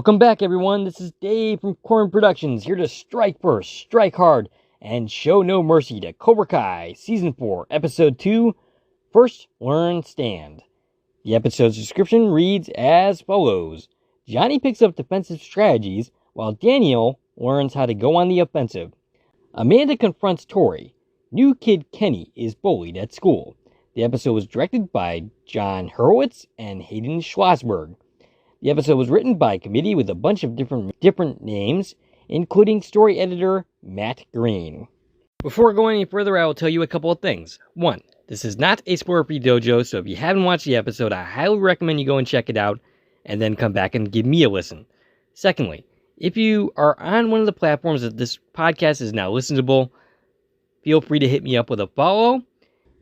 Welcome back, everyone. This is Dave from Cobra Productions, here to strike first, strike hard, and show no mercy to Cobra Kai Season 4, Episode 2, First Learn Stand. The episode's description reads as follows. Johnny picks up defensive strategies, while Daniel learns how to go on the offensive. Amanda confronts Tori. New kid Kenny is bullied at school. The episode was directed by John Hurwitz and Hayden Schlossberg. The episode was written by a committee with a bunch of different names, including story editor Matt Green. Before going any further, I will tell you a couple of things. One, this is not a spoiler-free dojo, so if you haven't watched the episode, I highly recommend you go and check it out, and then come back and give me a listen. Secondly, if you are on one of the platforms that this podcast is now listenable, feel free to hit me up with a follow.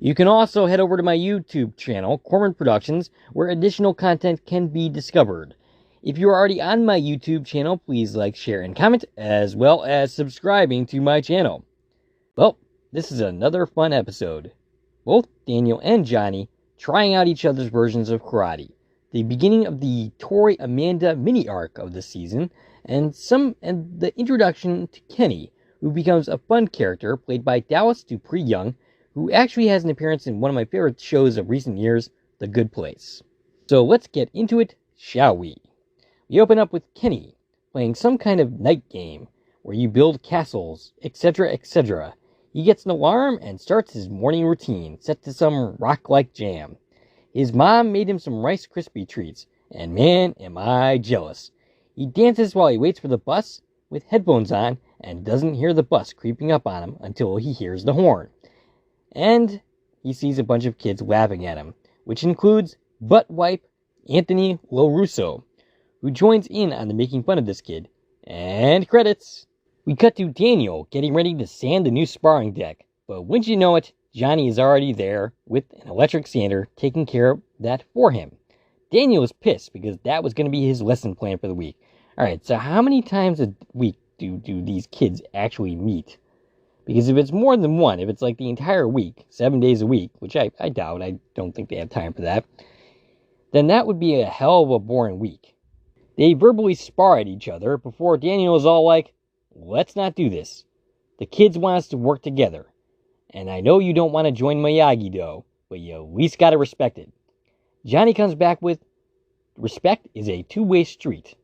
You can also head over to my YouTube channel, Cobra Productions, where additional content can be discovered. If you are already on my YouTube channel, please like, share, and comment, as well as subscribing to my channel. Well, this is another fun episode. Both Daniel and Johnny trying out each other's versions of karate. The beginning of the Tori-Amanda mini-arc of the season, and the introduction to Kenny, who becomes a fun character played by Dallas Dupree Young, who actually has an appearance in one of my favorite shows of recent years, The Good Place. So let's get into it, shall we? We open up with Kenny playing some kind of night game where you build castles, etc., etc. He gets an alarm and starts his morning routine, set to some rock-like jam. His mom made him some Rice Krispie treats, and man, am I jealous. He dances while he waits for the bus with headphones on and doesn't hear the bus creeping up on him until he hears the horn. And he sees a bunch of kids laughing at him, which includes butt wipe Anthony LaRusso, who joins in on the making fun of this kid. And credits. We cut to Daniel getting ready to sand the new sparring deck, but wouldn't you know it, Johnny is already there with an electric sander taking care of that for him. Daniel is pissed because that was going to be his lesson plan for the week. Alright, so how many times a week do these kids actually meet? Because if it's more than one, if it's like the entire week, 7 days a week, which I doubt, I don't think they have time for that, then that would be a hell of a boring week. They verbally spar at each other before Daniel is all like, let's not do this. The kids want us to work together. And I know you don't want to join Miyagi-Do, but you at least gotta respect it. Johnny comes back with, respect is a two-way street.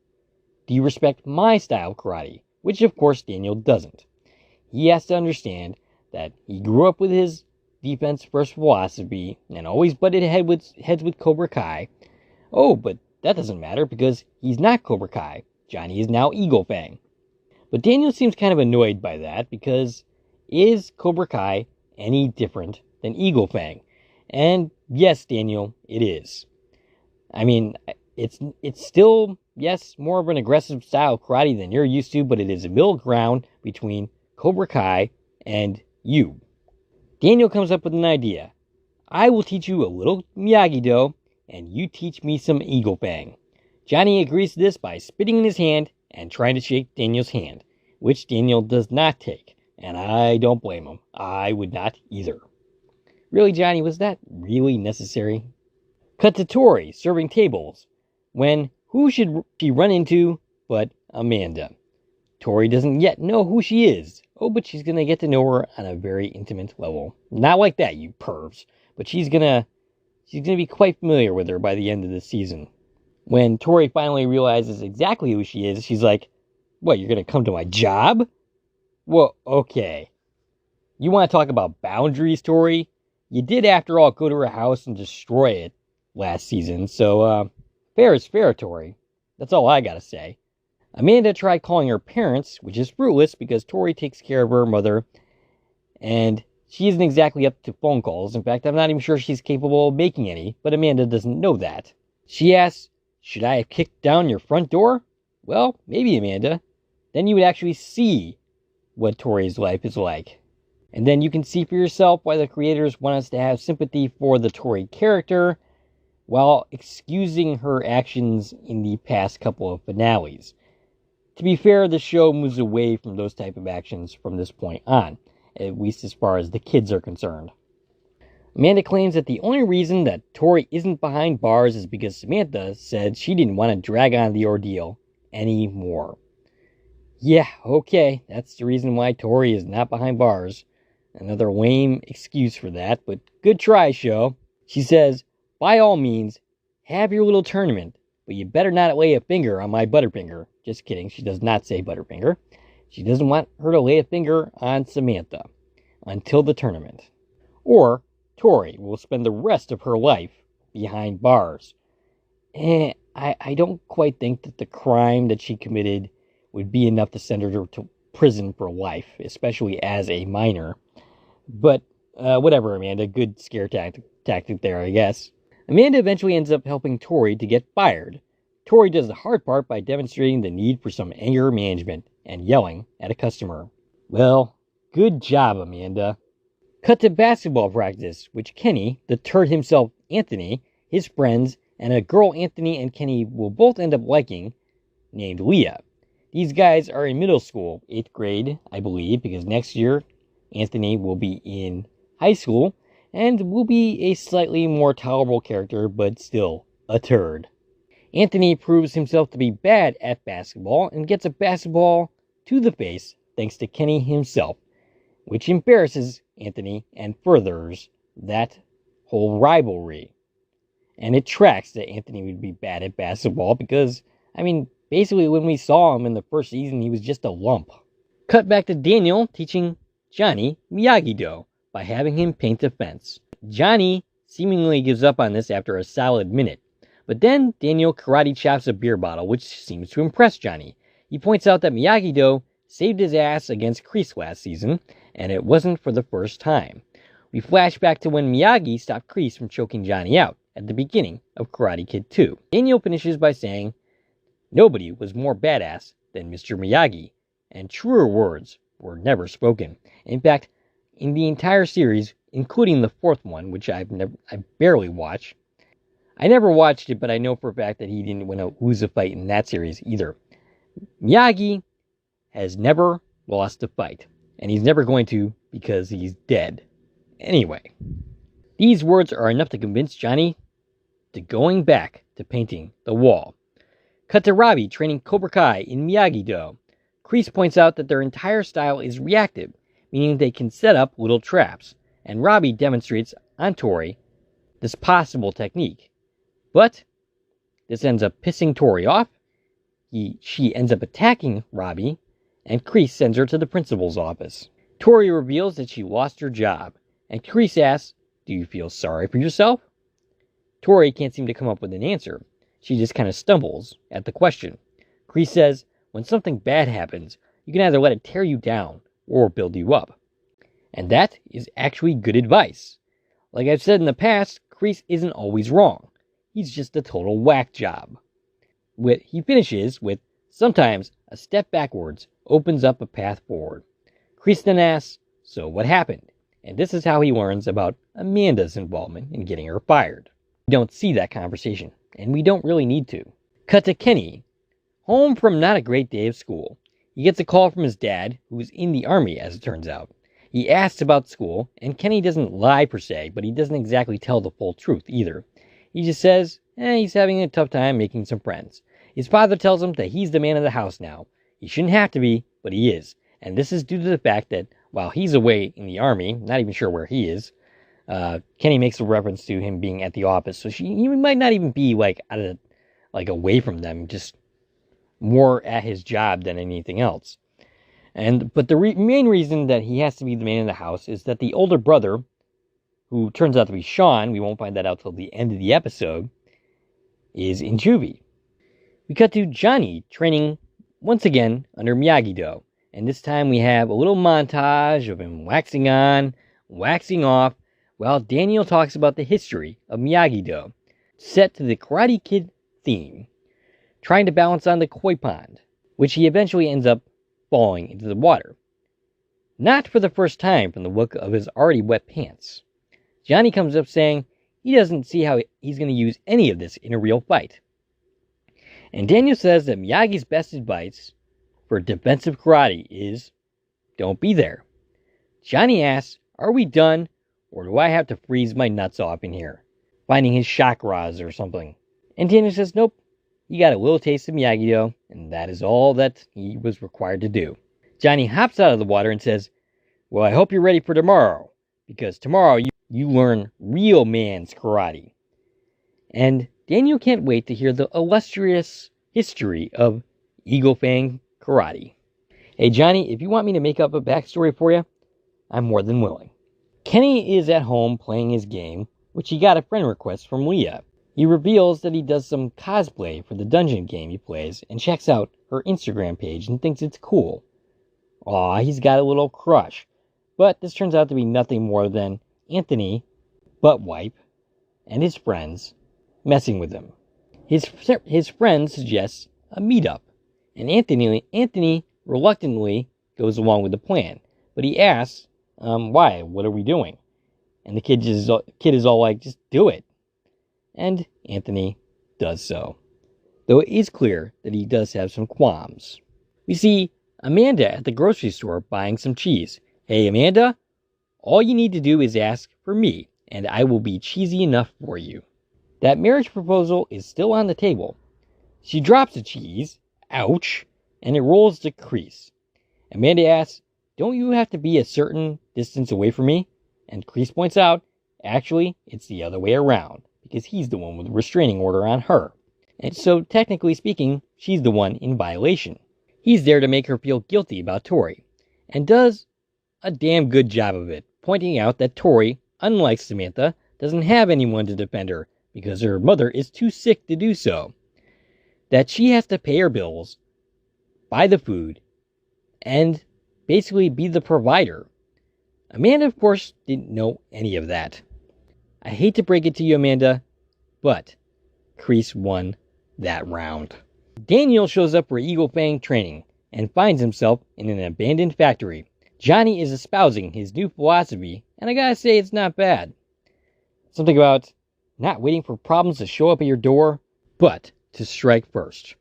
Do you respect my style of karate? Which of course Daniel doesn't. He has to understand that he grew up with his defense first philosophy and always butted heads with Cobra Kai. Oh, but that doesn't matter because he's not Cobra Kai. Johnny is now Eagle Fang. But Daniel seems kind of annoyed by that because is Cobra Kai any different than Eagle Fang? And yes, Daniel, it is. I mean, it's still, yes, more of an aggressive style of karate than you're used to, but it is a middle ground between Cobra Kai and you. Daniel comes up with an idea. I will teach you a little Miyagi-Do, and you teach me some Eagle Fang. Johnny agrees to this by spitting in his hand and trying to shake Daniel's hand, which Daniel does not take, and I don't blame him. I would not either. Really, Johnny, was that really necessary? Cut to Tori serving tables, when who should she run into but Amanda? Tori doesn't yet know who she is. Oh, but she's going to get to know her on a very intimate level. Not like that, you pervs. But she's gonna be quite familiar with her by the end of the season. When Tori finally realizes exactly who she is, she's like, what, you're going to come to my job? Well, okay. You want to talk about boundaries, Tori? You did, after all, go to her house and destroy it last season. So, fair is fair, Tori. That's all I gotta say. Amanda tried calling her parents, which is fruitless because Tori takes care of her mother, and she isn't exactly up to phone calls. In fact, I'm not even sure she's capable of making any, but Amanda doesn't know that. She asks, should I have kicked down your front door? Well, maybe, Amanda. Then you would actually see what Tori's life is like. And then you can see for yourself why the creators want us to have sympathy for the Tori character, while excusing her actions in the past couple of finales. To be fair, the show moves away from those type of actions from this point on, at least as far as the kids are concerned. Amanda claims that the only reason that Tori isn't behind bars is because Samantha said she didn't want to drag on the ordeal, anymore. Yeah, okay, that's the reason why Tori is not behind bars. Another lame excuse for that, but good try, show. She says, by all means, have your little tournament, but you better not lay a finger on my Butterfinger. Just kidding, she does not say Butterfinger. She doesn't want her to lay a finger on Samantha until the tournament. Or Tori will spend the rest of her life behind bars. I don't quite think that the crime that she committed would be enough to send her to prison for life, especially as a minor. But whatever, Amanda. Good scare tactic there, I guess. Amanda eventually ends up helping Tori to get fired. Tori does the hard part by demonstrating the need for some anger management and yelling at a customer. Well, good job, Amanda. Cut to basketball practice, which Kenny, the turd himself, Anthony, his friends, and a girl Anthony and Kenny will both end up liking, named Leah. These guys are in middle school, 8th grade, I believe, because next year Anthony will be in high school and will be a slightly more tolerable character, but still a turd. Anthony proves himself to be bad at basketball and gets a basketball to the face thanks to Kenny himself, which embarrasses Anthony and furthers that whole rivalry. And it tracks that Anthony would be bad at basketball because, basically when we saw him in the first season, he was just a lump. Cut back to Daniel teaching Johnny Miyagi-Do by having him paint a fence. Johnny seemingly gives up on this after a solid minute, but then Daniel karate chops a beer bottle, which seems to impress Johnny. He points out that Miyagi-Do saved his ass against Kreese last season, and it wasn't for the first time. We flash back to when Miyagi stopped Kreese from choking Johnny out at the beginning of Karate Kid 2. Daniel finishes by saying, nobody was more badass than Mr. Miyagi, and truer words were never spoken. In fact, in the entire series, including the fourth one, which I barely watched, I never watched it, but I know for a fact that he didn't lose a fight in that series either. Miyagi has never lost a fight, and he's never going to because he's dead. Anyway, these words are enough to convince Johnny to going back to painting the wall. Cut to Robbie training Cobra Kai in Miyagi-Do. Kreese points out that their entire style is reactive, meaning they can set up little traps, and Robbie demonstrates on Tori this possible technique. But this ends up pissing Tori off. She ends up attacking Robbie, and Kreese sends her to the principal's office. Tori reveals that she lost her job, and Kreese asks, do you feel sorry for yourself? Tori can't seem to come up with an answer. She just kind of stumbles at the question. Kreese says, when something bad happens, you can either let it tear you down or build you up. And that is actually good advice. Like I've said in the past, Kreese isn't always wrong. He's just a total whack job. He finishes with, sometimes a step backwards opens up a path forward. Kreese then asks, so what happened? And this is how he learns about Amanda's involvement in getting her fired. We don't see that conversation, and we don't really need to. Cut to Kenny, home from not a great day of school. He gets a call from his dad, who is in the army as it turns out. He asks about school, and Kenny doesn't lie per se, but he doesn't exactly tell the full truth either. He just says, he's having a tough time making some friends. His father tells him that he's the man of the house now. He shouldn't have to be, but he is. And this is due to the fact that while he's away in the army, not even sure where he is, Kenny makes a reference to him being at the office. So he might not even be away from them, just more at his job than anything else. But the main reason that he has to be the man in the house is that the older brother, who turns out to be Sean, we won't find that out till the end of the episode, is in juvie. We cut to Johnny training once again under Miyagi-Do, and this time we have a little montage of him waxing on, waxing off, while Daniel talks about the history of Miyagi-Do, set to the Karate Kid theme, trying to balance on the koi pond, which he eventually ends up falling into the water. Not for the first time from the look of his already wet pants. Johnny comes up saying he doesn't see how he's going to use any of this in a real fight. And Daniel says that Miyagi's best advice for defensive karate is, don't be there. Johnny asks, are we done, or do I have to freeze my nuts off in here, finding his chakras or something? And Daniel says, nope, He got a little taste of Miyagi-Do, and that is all that he was required to do. Johnny hops out of the water and says, "Well, I hope you're ready for tomorrow, because tomorrow you learn real man's karate." And Daniel can't wait to hear the illustrious history of Eagle Fang karate. Hey, Johnny, if you want me to make up a backstory for you, I'm more than willing. Kenny is at home playing his game, which he got a friend request from Leah. He reveals that he does some cosplay for the dungeon game he plays and checks out her Instagram page and thinks it's cool. Aw, he's got a little crush. But this turns out to be nothing more than Anthony, Buttwipe, and his friends messing with him. His friend suggests a meetup, and Anthony reluctantly goes along with the plan. But he asks, why? What are we doing? And the kid is all like, just do it. And Anthony does so. Though it is clear that he does have some qualms. We see Amanda at the grocery store buying some cheese. Hey, Amanda, all you need to do is ask for me, and I will be cheesy enough for you. That marriage proposal is still on the table. She drops the cheese, ouch, and it rolls to Kreese. Amanda asks, don't you have to be a certain distance away from me? And Kreese points out, actually, it's the other way around, because he's the one with the restraining order on her. And so, technically speaking, she's the one in violation. He's there to make her feel guilty about Tori, and does a damn good job of it, pointing out that Tori, unlike Samantha, doesn't have anyone to defend her, because her mother is too sick to do so. That she has to pay her bills, buy the food, and basically be the provider. Amanda, of course, didn't know any of that. I hate to break it to you, Amanda, but Kreese won that round. Daniel shows up for Eagle Fang training and finds himself in an abandoned factory. Johnny is espousing his new philosophy, and I gotta say it's not bad. Something about not waiting for problems to show up at your door, but to strike first.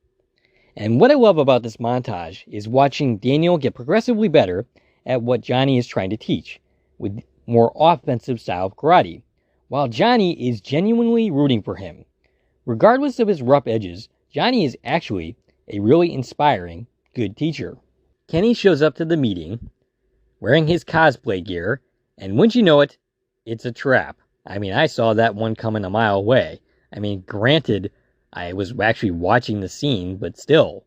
And what I love about this montage is watching Daniel get progressively better at what Johnny is trying to teach, with more offensive style of karate, while Johnny is genuinely rooting for him. Regardless of his rough edges, Johnny is actually a really inspiring, good teacher. Kenny shows up to the meeting, wearing his cosplay gear, and wouldn't you know it, it's a trap. I mean, I saw that one coming a mile away. I mean, granted, I was actually watching the scene, but still,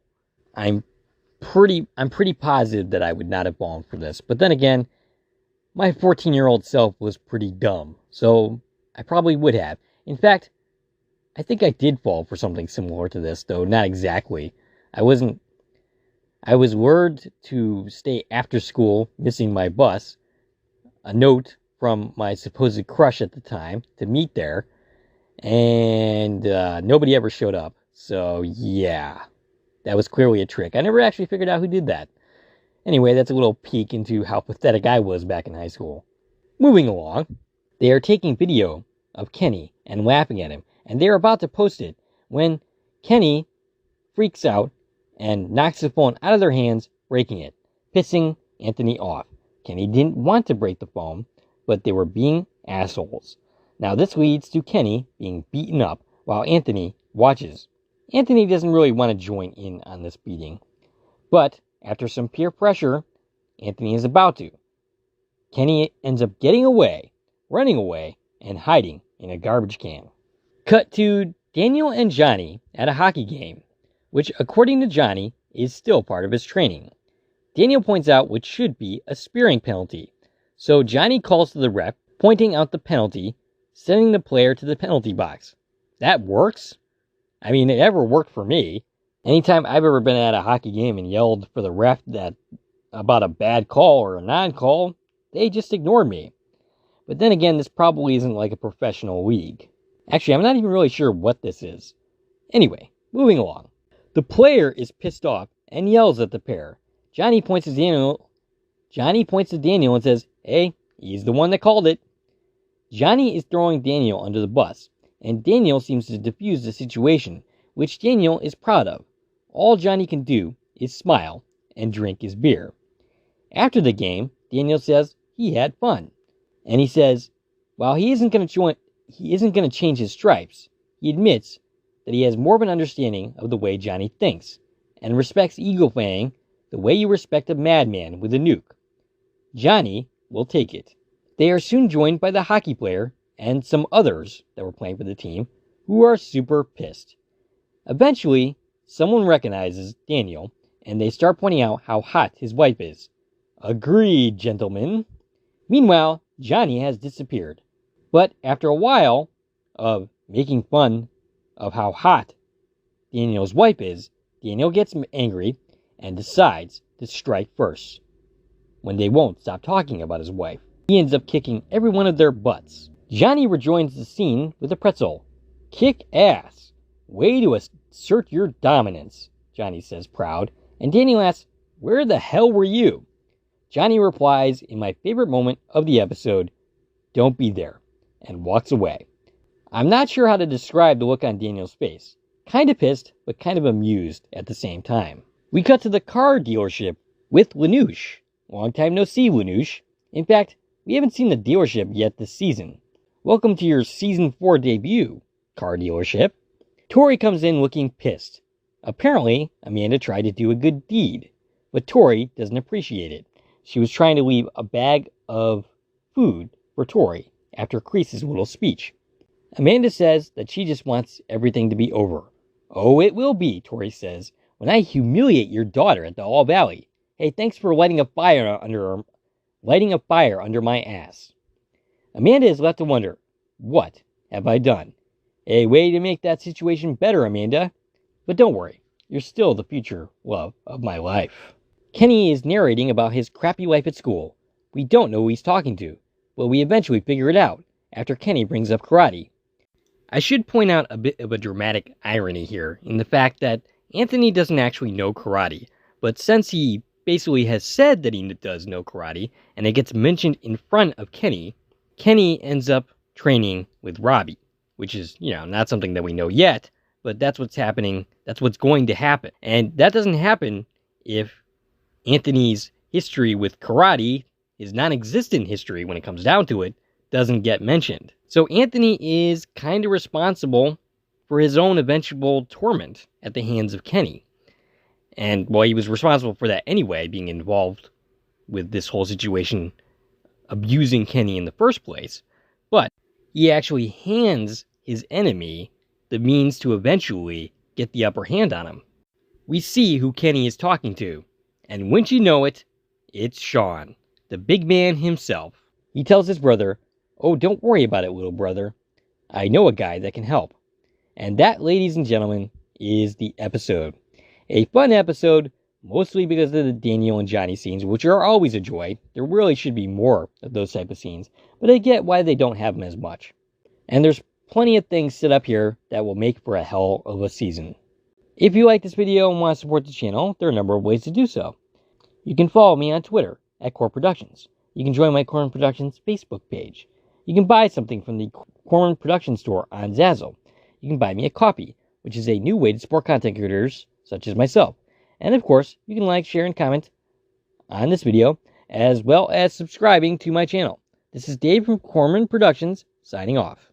I'm pretty positive that I would not have fallen for this. But then again, my 14-year-old self was pretty dumb, so I probably would have. In fact, I think I did fall for something similar to this, though not exactly. I was lured to stay after school, missing my bus, a note from my supposed crush at the time to meet there, and nobody ever showed up. So yeah, that was clearly a trick. I never actually figured out who did that. Anyway, that's a little peek into how pathetic I was back in high school. Moving along, they are taking video of Kenny and laughing at him, and they're about to post it when Kenny freaks out and knocks the phone out of their hands, breaking it, pissing Anthony off. Kenny didn't want to break the phone, but they were being assholes. Now this leads to Kenny being beaten up while Anthony watches. Anthony doesn't really want to join in on this beating, but after some peer pressure, Anthony is about to. Kenny ends up getting away, running away, and hiding in a garbage can. Cut to Daniel and Johnny at a hockey game, which according to Johnny is still part of his training. Daniel points out what should be a spearing penalty, so Johnny calls to the ref, pointing out the penalty, sending the player to the penalty box. That works? I mean, it never worked for me. Anytime I've ever been at a hockey game and yelled for the ref about a bad call or a non-call, they just ignored me. But then again, this probably isn't like a professional league. Actually, I'm not even really sure what this is. Anyway, moving along. The player is pissed off and yells at the pair. Johnny points to Daniel and says, hey, he's the one that called it. Johnny is throwing Daniel under the bus, and Daniel seems to defuse the situation, which Daniel is proud of. All Johnny can do is smile and drink his beer. After the game, Daniel says he had fun. And he says, while he isn't going to change his stripes, he admits that he has more of an understanding of the way Johnny thinks, and respects Eagle Fang the way you respect a madman with a nuke. Johnny will take it. They are soon joined by the hockey player and some others that were playing for the team who are super pissed. Eventually, someone recognizes Daniel, and they start pointing out how hot his wife is. Agreed, gentlemen. Meanwhile, Johnny has disappeared. But after a while of making fun of how hot Daniel's wife is, Daniel gets angry and decides to strike first. When they won't stop talking about his wife, he ends up kicking every one of their butts. Johnny rejoins the scene with a pretzel. Kick ass. Way to assert your dominance, Johnny says, proud. And Daniel asks, where the hell were you? Johnny replies in my favorite moment of the episode, don't be there, and walks away. I'm not sure how to describe the look on Daniel's face. Kind of pissed, but kind of amused at the same time. We cut to the car dealership with Lanouche. Long time no see, Lanouche. In fact, we haven't seen the dealership yet this season. Welcome to your Season 4 debut, car dealership. Tori comes in looking pissed. Apparently, Amanda tried to do a good deed, but Tori doesn't appreciate it. She was trying to leave a bag of food for Tori after Kreese's little speech. Amanda says that she just wants everything to be over. Oh, it will be, Tori says, when I humiliate your daughter at the All Valley. Hey, thanks for lighting a fire under my ass. Amanda is left to wonder, what have I done? A way to make that situation better, Amanda. But don't worry, you're still the future love of my life. Kenny is narrating about his crappy life at school. We don't know who he's talking to, but we eventually figure it out after Kenny brings up karate. I should point out a bit of a dramatic irony here in the fact that Anthony doesn't actually know karate, but since he basically has said that he does know karate, and it gets mentioned in front of Kenny, Kenny ends up training with Robbie, which is, not something that we know yet, but that's what's happening, that's what's going to happen. And that doesn't happen if Anthony's history with karate, his non-existent history when it comes down to it, doesn't get mentioned. So Anthony is kind of responsible for his own eventual torment at the hands of Kenny. And, well, he was responsible for that anyway, being involved with this whole situation, abusing Kenny in the first place. But he actually hands his enemy the means to eventually get the upper hand on him. We see who Kenny is talking to. And wouldn't you know it, it's Sean, the big man himself. He tells his brother, oh, don't worry about it, little brother. I know a guy that can help. And that, ladies and gentlemen, is the episode. A fun episode, mostly because of the Daniel and Johnny scenes, which are always a joy. There really should be more of those type of scenes, but I get why they don't have them as much. And there's plenty of things set up here that will make for a hell of a season. If you like this video and want to support the channel, there are a number of ways to do so. You can follow me on Twitter at Core Productions. You can join my Corman Productions Facebook page. You can buy something from the Corman Productions store on Zazzle. You can buy me a coffee, which is a new way to support content creators such as myself. And of course, you can like, share, and comment on this video, as well as subscribing to my channel. This is Dave from Corman Productions, signing off.